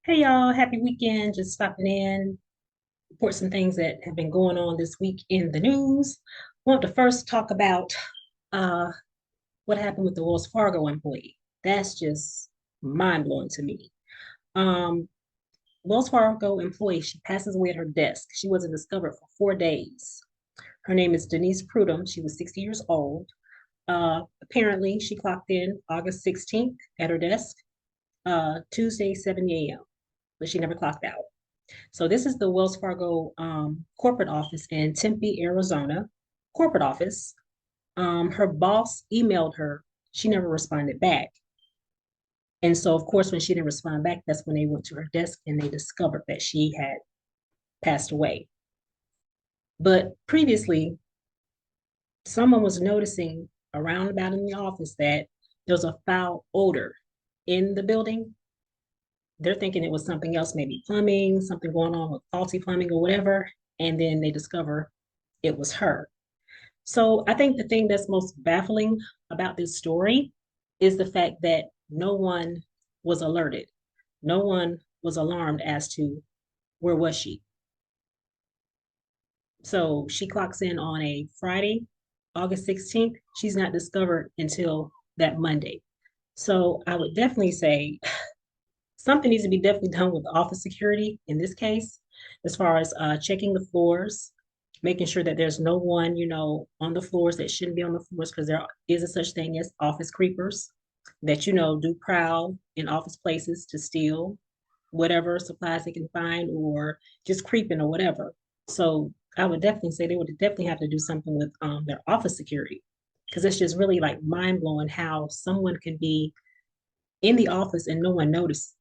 Hey y'all, happy weekend. Just stopping in, report some things that have been going on this week in the news. Want to first talk about uh, what happened with the Wells Fargo employee. That's just mind blowing to me. Um, Wells Fargo employee, she passes away at her desk. She wasn't discovered for 4 days. Her name is Denise Prudhomme. She was 60 years old. Apparently, she clocked in August 16th at her desk, Tuesday, 7 a.m., but she never clocked out. So this is the Wells Fargo corporate office in Tempe, Arizona, corporate office. Her boss emailed her. She never responded back. And so, of course, when she didn't respond back, that's when they went to her desk and they discovered that she had passed away. But previously, someone was noticing around about in the office that there was a foul odor in the building. They're thinking it was something else, maybe plumbing, something going on with faulty plumbing or whatever. And then they discover it was her. So I think the thing that's most baffling about this story is the fact that no one was alerted. No one was alarmed as to where was she. So she clocks in on a Friday, August 16th. She's not discovered until that Monday. So I would definitely say something needs to be definitely done with office security in this case, as far as checking the floors, making sure that there's no one, on the floors that shouldn't be on the floors, because there is a such thing as office creepers that, do prowl in office places to steal whatever supplies they can find or just creeping or whatever. So I would definitely say they would definitely have to do something with their office security, because it's just really like mind blowing how someone can be in the office and no one noticed.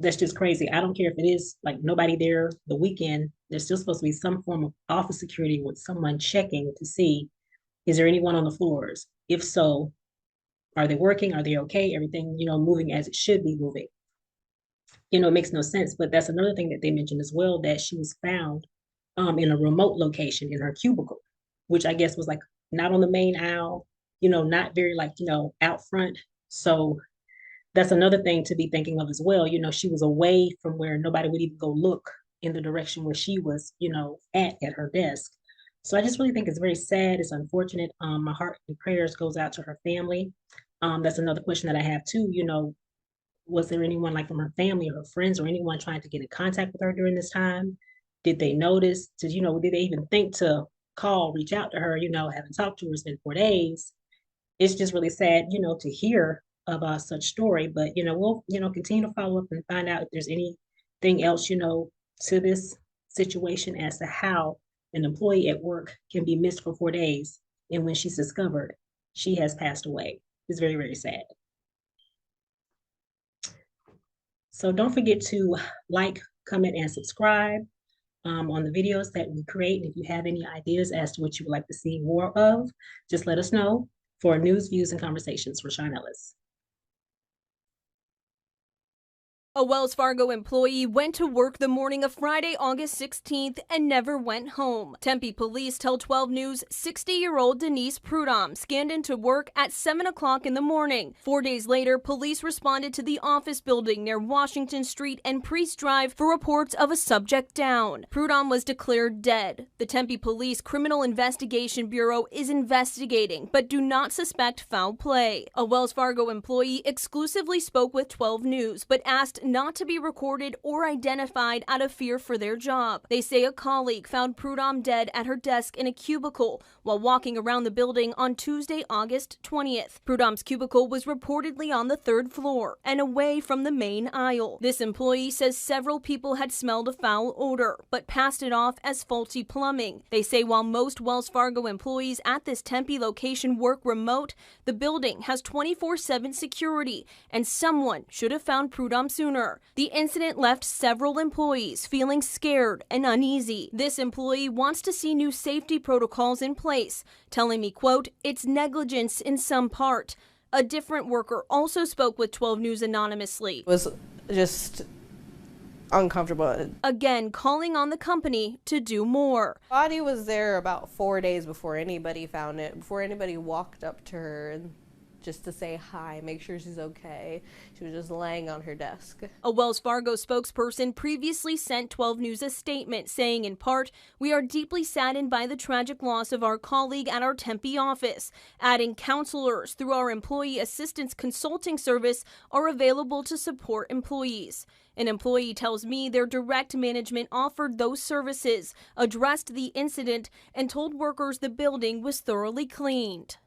That's just crazy. I don't care if it is like nobody there the weekend. There's still supposed to be some form of office security with someone checking to see, is there anyone on the floors? If so, are they working? Are they okay? Everything, moving as it should be moving. It makes no sense. But that's another thing that they mentioned as well, that she was found in a remote location in her cubicle, which I guess was like not on the main aisle, not very like, out front. So that's another thing to be thinking of as well. She was away from where nobody would even go look in the direction where she was, at her desk. So I just really think it's very sad. It's unfortunate. My heart and prayers goes out to her family. That's another question that I have too. Was there anyone like from her family or her friends or anyone trying to get in contact with her during this time? Did they notice? Did they even think to call, reach out to her? Haven't talked to her. It's been 4 days. It's just really sad, to hear about such story. But we'll continue to follow up and find out if there's anything else, to this situation as to how an employee at work can be missed for 4 days, and when she's discovered, she has passed away. It's very, very sad. So don't forget to like, comment, and subscribe on the videos that we create. If you have any ideas as to what you would like to see more of, just let us know. For news, views, and conversations, Rashawn Ellis. A Wells Fargo employee went to work the morning of Friday, August 16th and never went home. Tempe police tell 12 News 60-year-old Denise Prudhomme scanned into work at 7 o'clock in the morning. 4 days later, police responded to the office building near Washington Street and Priest Drive for reports of a subject down. Prudhomme was declared dead. The Tempe Police Criminal Investigation Bureau is investigating, but do not suspect foul play. A Wells Fargo employee exclusively spoke with 12 News, but asked not to be recorded or identified out of fear for their job. They say a colleague found Prudhomme dead at her desk in a cubicle while walking around the building on Tuesday, August 20th. Prudhomme's cubicle was reportedly on the third floor and away from the main aisle. This employee says several people had smelled a foul odor, but passed it off as faulty plumbing. They say while most Wells Fargo employees at this Tempe location work remote, the building has 24/7 security, and someone should have found Prudhomme sooner. The incident left several employees feeling scared and uneasy. This employee wants to see new safety protocols in place, telling me, quote, "It's negligence in some part." A different worker also spoke with 12 News anonymously. It was just uncomfortable. Again, calling on the company to do more. Body was there about 4 days before anybody found it, before anybody walked up to her. And just to say hi, make sure she's okay. She was just laying on her desk. A Wells Fargo spokesperson previously sent 12 News a statement saying, in part, "We are deeply saddened by the tragic loss of our colleague at our Tempe office," adding counselors through our employee assistance consulting service are available to support employees. An employee tells me their direct management offered those services, addressed the incident, and told workers the building was thoroughly cleaned.